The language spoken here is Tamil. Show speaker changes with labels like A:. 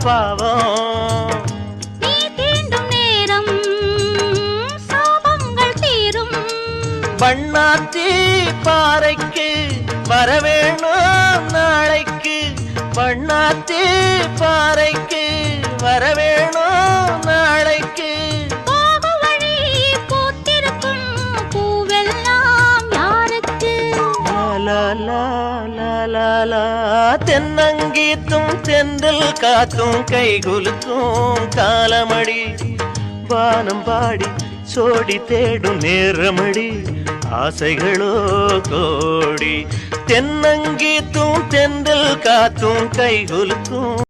A: பாவம்
B: நீ தீண்டும் நேரம் சாபங்கள் தீரும்
A: பண்ணாத்தி பாறைக்கு வரவேணும் நாளைக்கு பண்ணாத்தி பாறைக்கு வரவேணும் நாளைக்கு
B: போகும் வழி பூத்திருக்கும் பூவெல்லாம் யாருக்கு
A: லா லா லா லா லா தென்னங்கீத்தும் தென்றல் காத்தும் கைகுலுக்கும் காலமடி வானம் பாடி சோடி தேடும் நேரமடி ஆசைகளோ கோடி தென்னங்கீத்தும் தென்றல் காத்தும் கைகுலுக்கும்